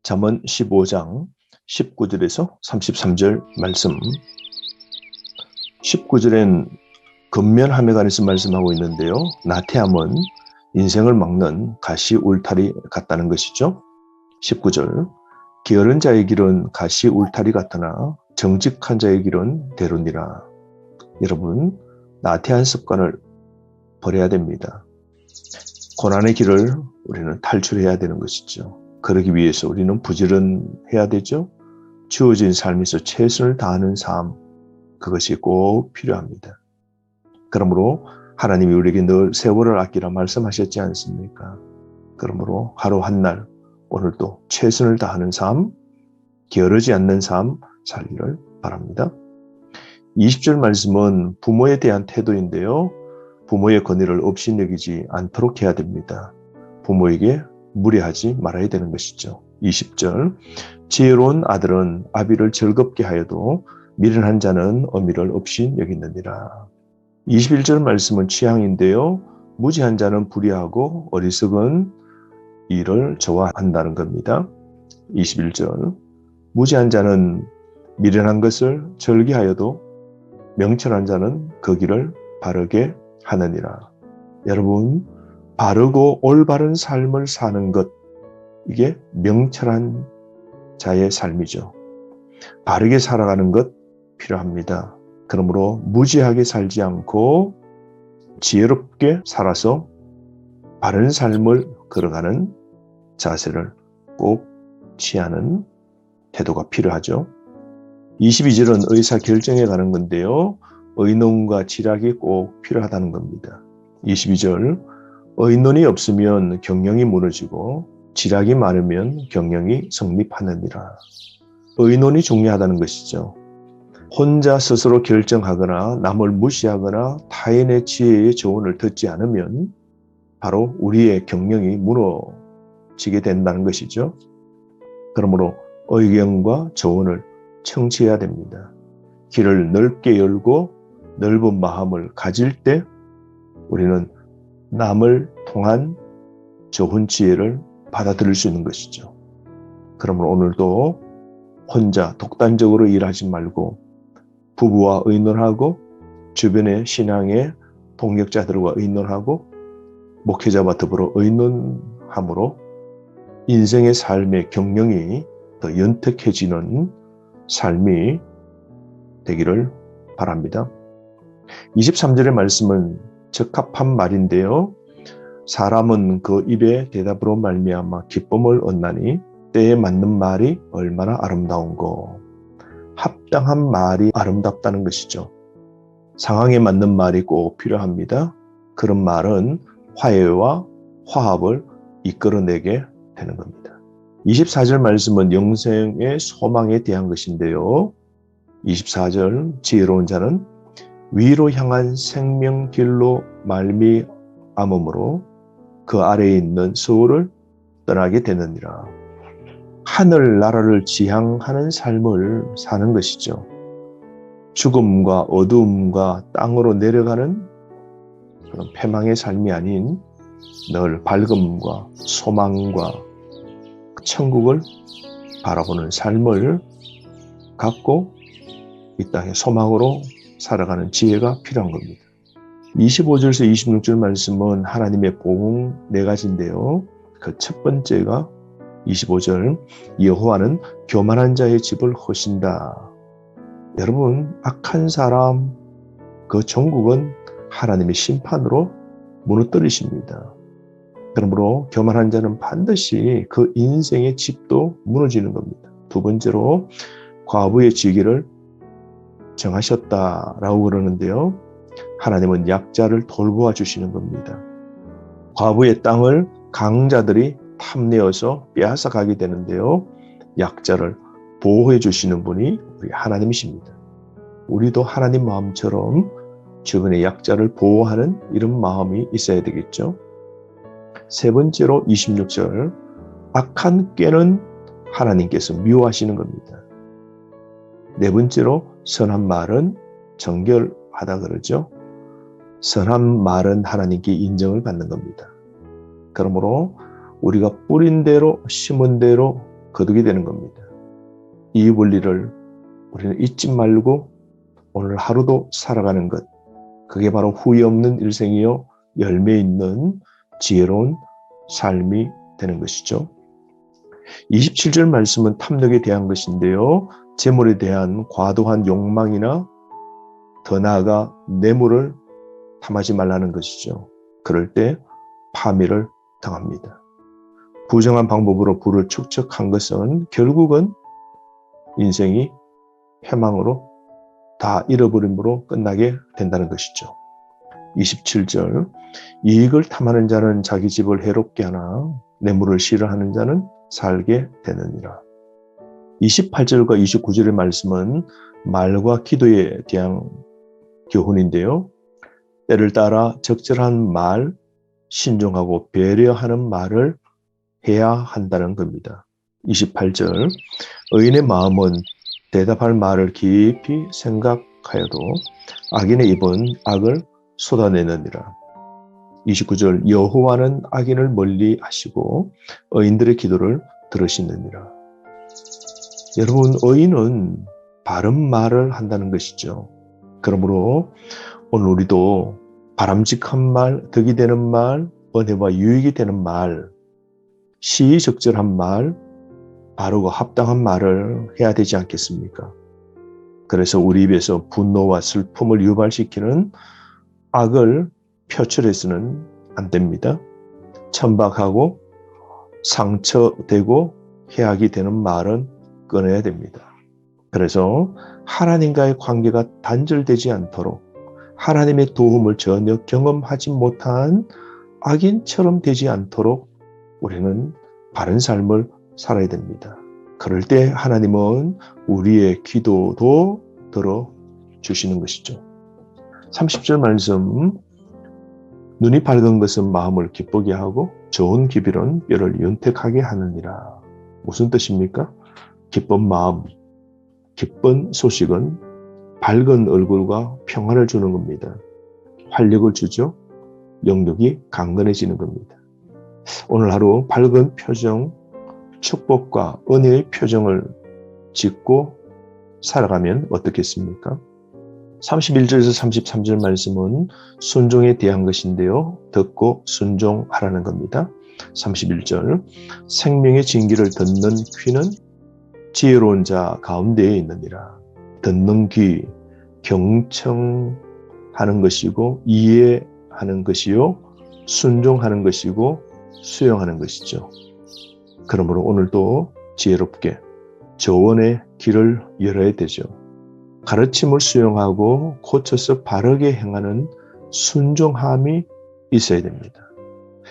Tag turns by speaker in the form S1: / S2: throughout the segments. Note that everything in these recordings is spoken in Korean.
S1: 잠언 15장 19절에서 33절 말씀. 19절엔 근면함에 관해서 말씀하고 있는데요. 나태함은 인생을 막는 가시 울타리 같다는 것이죠. 19절 게으른 자의 길은 가시 울타리 같으나 정직한 자의 길은 대로니라. 여러분, 나태한 습관을 버려야 됩니다. 고난의 길을 우리는 탈출해야 되는 것이죠. 그러기 위해서 우리는 부지런해야 되죠. 주어진 삶에서 최선을 다하는 삶, 그것이 꼭 필요합니다. 그러므로 하나님이 우리에게 늘 세월을 아끼라 말씀하셨지 않습니까? 그러므로 하루 한 날 오늘도 최선을 다하는 삶, 게으르지 않는 삶 살기를 바랍니다. 20절 말씀은 부모에 대한 태도인데요. 부모의 권위를 업신여기지 않도록 해야 됩니다. 부모에게 무례하지 말아야 되는 것이죠. 20절 지혜로운 아들은 아비를 즐겁게 하여도 미련한 자는 어미를 업신여기느니라. 21절 말씀은 취향인데요. 무지한 자는 불의하고 어리석은 일을 좋아한다는 겁니다. 21절 무지한 자는 미련한 것을 즐기하여도 명철한 자는 그 길을 바르게 하느니라. 여러분, 바르고 올바른 삶을 사는 것, 이게 명철한 자의 삶이죠. 바르게 살아가는 것 필요합니다. 그러므로 무지하게 살지 않고 지혜롭게 살아서 바른 삶을 걸어가는 자세를 꼭 취하는 태도가 필요하죠. 22절은 의사결정에 가는 건데요. 의논과 지략이 꼭 필요하다는 겁니다. 22절 의논이 없으면 경영이 무너지고 지략이 많으면 경영이 성립하느니라. 의논이 중요하다는 것이죠. 혼자 스스로 결정하거나 남을 무시하거나 타인의 지혜의 조언을 듣지 않으면 바로 우리의 경영이 무너지게 된다는 것이죠. 그러므로 의견과 조언을 청취해야 됩니다. 길을 넓게 열고 넓은 마음을 가질 때 우리는 남을 통한 좋은 지혜를 받아들일 수 있는 것이죠. 그러므로 오늘도 혼자 독단적으로 일하지 말고 부부와 의논하고 주변의 신앙의 동역자들과 의논하고 목회자와 더불어 의논함으로 인생의 삶의 경영이 더 연택해지는 삶이 되기를 바랍니다. 23절의 말씀은 적합한 말인데요. 사람은 그 입의 대답으로 말미암아 기쁨을 얻나니 때에 맞는 말이 얼마나 아름다운고. 합당한 말이 아름답다는 것이죠. 상황에 맞는 말이 꼭 필요합니다. 그런 말은 화해와 화합을 이끌어내게 되는 겁니다. 24절 말씀은 영생의 소망에 대한 것인데요. 24절 지혜로운 자는 위로 향한 생명길로 말미암음으로 그 아래에 있는 수호를 떠나게 되느니라. 하늘나라를 지향하는 삶을 사는 것이죠. 죽음과 어두움과 땅으로 내려가는 그런 패망의 삶이 아닌 늘 밝음과 소망과 천국을 바라보는 삶을 갖고 이 땅의 소망으로 살아가는 지혜가 필요한 겁니다. 25절에서 26절 말씀은 하나님의 복음 4가지인데요. 그 첫 번째가 25절 여호와는 교만한 자의 집을 허신다. 여러분, 악한 사람 그 종국은 하나님의 심판으로 무너뜨리십니다. 그러므로 교만한 자는 반드시 그 인생의 집도 무너지는 겁니다. 두 번째로 과부의 지기를 정하셨다라고 그러는데요. 하나님은 약자를 돌보아 주시는 겁니다. 과부의 땅을 강자들이 탐내어서 빼앗아 가게 되는데요. 약자를 보호해 주시는 분이 우리 하나님이십니다. 우리도 하나님 마음처럼 주변의 약자를 보호하는 이런 마음이 있어야 되겠죠. 세 번째로 26절 악한 꾀는 하나님께서 미워하시는 겁니다. 네 번째로 선한 말은 정결하다 그러죠. 선한 말은 하나님께 인정을 받는 겁니다. 그러므로 우리가 뿌린 대로 심은 대로 거두게 되는 겁니다. 이 원리를 우리는 잊지 말고 오늘 하루도 살아가는 것, 그게 바로 후회 없는 일생이요 열매 있는 지혜로운 삶이 되는 것이죠. 27절 말씀은 탐욕에 대한 것인데요. 재물에 대한 과도한 욕망이나 더 나아가 뇌물을 탐하지 말라는 것이죠. 그럴 때 파멸을 당합니다. 부정한 방법으로 부를 축적한 것은 결국은 인생이 패망으로 다 잃어버림으로 끝나게 된다는 것이죠. 27절 이익을 탐하는 자는 자기 집을 해롭게 하나 뇌물을 싫어하는 자는 살게 되느니라. 28절과 29절의 말씀은 말과 기도에 대한 교훈인데요. 때를 따라 적절한 말, 신중하고 배려하는 말을 해야 한다는 겁니다. 28절 의인의 마음은 대답할 말을 깊이 생각하여도 악인의 입은 악을 쏟아내느니라. 29절 여호와는 악인을 멀리 하시고 의인들의 기도를 들으시느니라. 여러분, 의인은 바른 말을 한다는 것이죠. 그러므로 오늘 우리도 바람직한 말, 덕이 되는 말, 은혜와 유익이 되는 말, 시의적절한 말, 바르고 합당한 말을 해야 되지 않겠습니까? 그래서 우리 입에서 분노와 슬픔을 유발시키는 악을 표출해서는 안 됩니다. 천박하고 상처되고 해악이 되는 말은 끊어야 됩니다. 그래서 하나님과의 관계가 단절되지 않도록 하나님의 도움을 전혀 경험하지 못한 악인처럼 되지 않도록 우리는 바른 삶을 살아야 됩니다. 그럴 때 하나님은 우리의 기도도 들어주시는 것이죠. 30절 말씀 눈이 밝은 것은 마음을 기쁘게 하고 좋은 기별은 뼈를 윤택하게 하느니라. 무슨 뜻입니까? 기쁜 마음, 기쁜 소식은 밝은 얼굴과 평안을 주는 겁니다. 활력을 주죠. 영역이 강건해지는 겁니다. 오늘 하루 밝은 표정, 축복과 은혜의 표정을 짓고 살아가면 어떻겠습니까? 31절에서 33절 말씀은 순종에 대한 것인데요. 듣고 순종하라는 겁니다. 31절 생명의 진기를 듣는 귀는 지혜로운 자 가운데에 있느니라. 듣는 귀, 경청하는 것이고 이해하는 것이요 순종하는 것이고 수용하는 것이죠. 그러므로 오늘도 지혜롭게 조언의 길을 열어야 되죠. 가르침을 수용하고 고쳐서 바르게 행하는 순종함이 있어야 됩니다.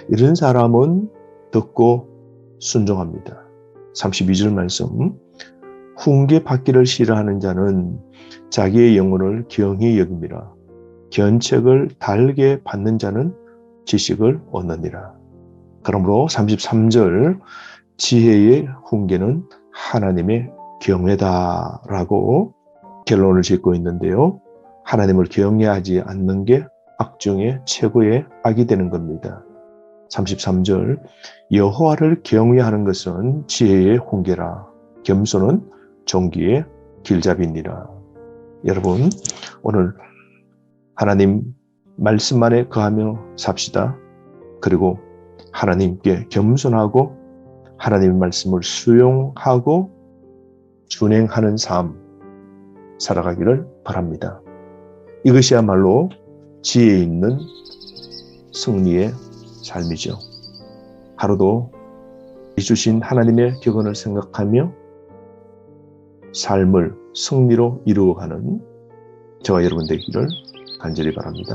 S1: 이런 사람은 듣고 순종합니다. 32절 말씀 훈계받기를 싫어하는 자는 자기의 영혼을 경히 여김이라. 견책을 달게 받는 자는 지식을 얻느니라. 그러므로 33절 지혜의 훈계는 하나님의 경외다라고 결론을 짓고 있는데요. 하나님을 경외하지 않는 게 악 중에 최고의 악이 되는 겁니다. 33절 여호와를 경외하는 것은 지혜의 훈계라. 겸손은 존귀의 길잡이니라. 여러분, 오늘 하나님 말씀 안에 거하며 삽시다. 그리고 하나님께 겸손하고 하나님의 말씀을 수용하고 준행하는 삶 살아가기를 바랍니다. 이것이야말로 지혜 있는 승리의 삶이죠. 하루도 주신 하나님의 격언을 생각하며 삶을 승리로 이루어가는 저와 여러분 되기를 간절히 바랍니다.